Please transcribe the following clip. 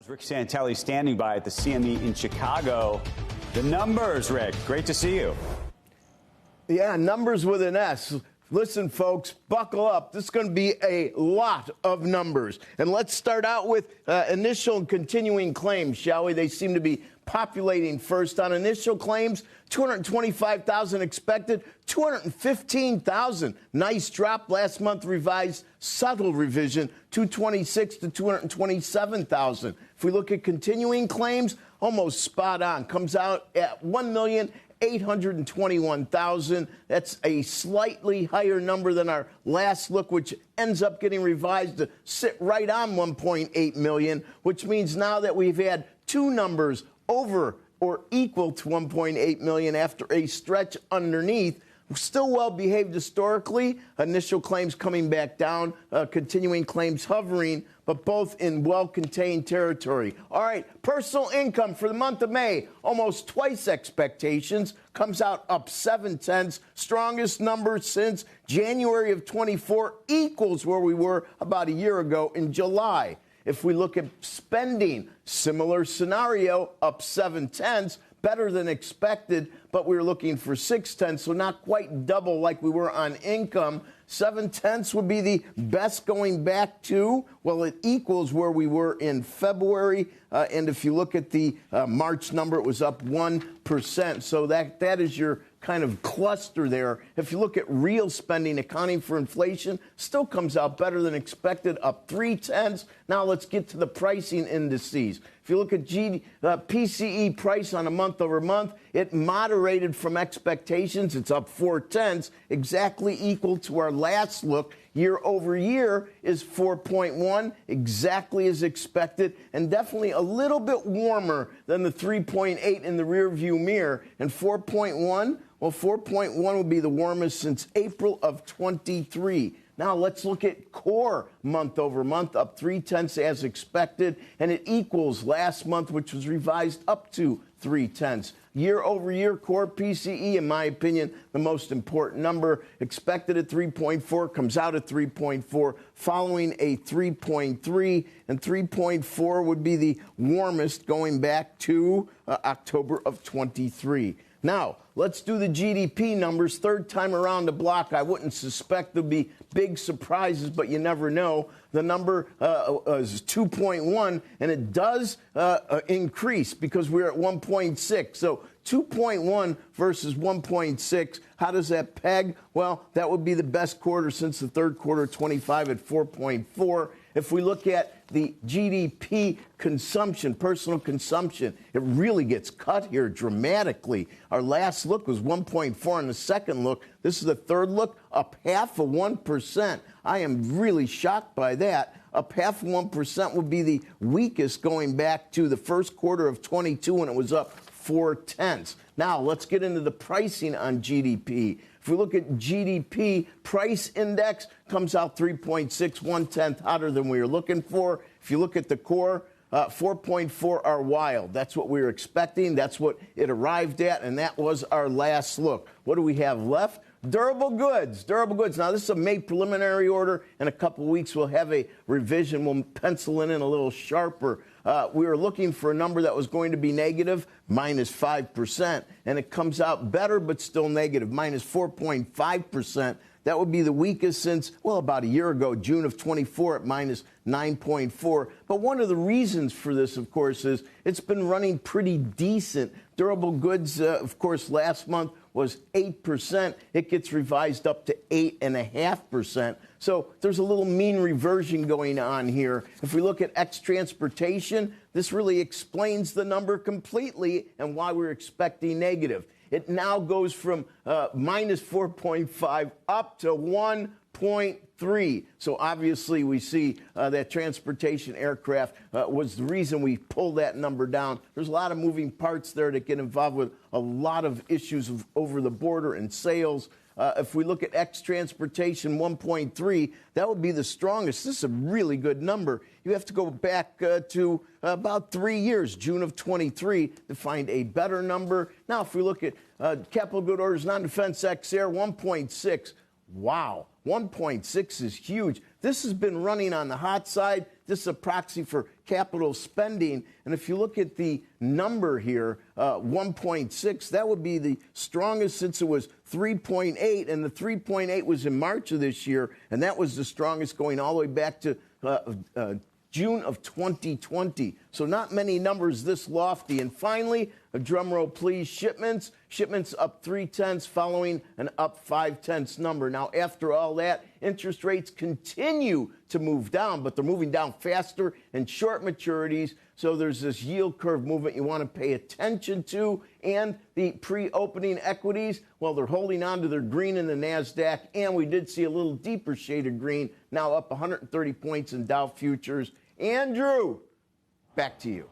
Rick Santelli standing by at the CME in Chicago. The numbers, Rick, great to see you. Yeah, numbers with an S. Listen, folks, buckle up. This is going to be a lot of numbers. And let's start out with initial and continuing claims, shall we? They seem to be populating first. On initial claims, 225,000 expected, 215,000. Nice drop. Last month revised, subtle revision, 226 to 227,000. If we look at continuing claims, almost spot on. Comes out at 1,821,000. That's a slightly higher number than our last look, which ends up getting revised to sit right on 1.8 million, which means now that we've had two numbers over or equal to 1.8 million after a stretch underneath. Still well behaved historically. Initial claims coming back down, continuing claims hovering, but both in well-contained territory. All right, personal income for the month of May, almost twice expectations, comes out up 0.7. Strongest number since January of 24, equals where we were about a year ago in July. If we look at spending, similar scenario, up 0.7, better than expected, but we were looking for 0.6, so not quite double like we were on income. 0.7 would be the best going back to, well, it equals where we were in February. And if you look at the March number, it was up 1%. So that is your kind of cluster there. If you look at real spending, accounting for inflation, still comes out better than expected, up 0.3. Now let's get to the pricing indices. If you look at PCE price on a month-over-month, it moderated from expectations. It's up 0.4, exactly equal to our last look. Year over year is 4.1, exactly as expected, and definitely a little bit warmer than the 3.8 in the rearview mirror. And 4.1, well, 4.1 would be the warmest since April of 23. Now let's look at core month over month, up 0.3 as expected, and it equals last month, which was revised up to 0.3. Year over year core PCE, in my opinion, the most important number. Expected at 3.4, comes out at 3.4, following a 3.3, and 3.4 would be the warmest going back to October of 23. Now, let's do the GDP numbers. Third time around the block. I wouldn't suspect there'll be big surprises, but you never know. The number is 2.1, and it does increase because we're at 1.6. So 2.1 versus 1.6. How does that peg? Well, that would be the best quarter since the third quarter of 25 at 4.4. If we look at the GDP consumption, personal consumption, it really gets cut here dramatically. Our last look was 1.4 in the second look. This is the third look, up 0.5%. I am really shocked by that. Up 0.5% would be the weakest going back to the first quarter of 22 when it was up 0.4. Now, let's get into the pricing on GDP. If we look at GDP, price index comes out 3.6, 0.1 hotter than we were looking for. If you look at the core, 4.4 are wild. That's what we were expecting. That's what it arrived at, and that was our last look. What do we have left? Durable goods. Durable goods. Now, this is a May preliminary order. In a couple of weeks, we'll have a revision. We'll pencil in a little sharper. We were looking for a number that was going to be negative, -5%, and it comes out better but still negative, -4.5%. That would be the weakest since, well, about a year ago, June of 24 at -9.4. But one of the reasons for this, of course, is it's been running pretty decent. Durable goods, of course, last month was 8%. It gets revised up to 8.5%. So there's a little mean reversion going on here. If we look at ex-transportation, this really explains the number completely and why we're expecting negative. It now goes from -4.5 up to 1.3. So obviously we see that transportation aircraft was the reason we pulled that number down. There's a lot of moving parts there that get involved with a lot of issues over the border and sales. If we look at ex-transportation, 1.3, that would be the strongest. This is a really good number. You have to go back to about 3 years, June of 23, to find a better number. Now, if we look at capital good orders, non-defense ex-air, 1.6. Wow, 1.6 is huge. This has been running on the hot side. This is a proxy for capital spending. And if you look at the number here, 1.6, that would be the strongest since it was 3.8. And the 3.8 was in March of this year. And that was the strongest going all the way back to June of 2020. So not many numbers this lofty. And finally, a drum roll please, shipments. Shipments up 0.3 following an up 0.5 number. Now, after all that, interest rates continue to move down, but they're moving down faster in short maturities. So there's this yield curve movement you want to pay attention to. And the pre-opening equities, well, they're holding on to their green in the NASDAQ. And we did see a little deeper shade of green, now up 130 points in Dow futures. Andrew, back to you.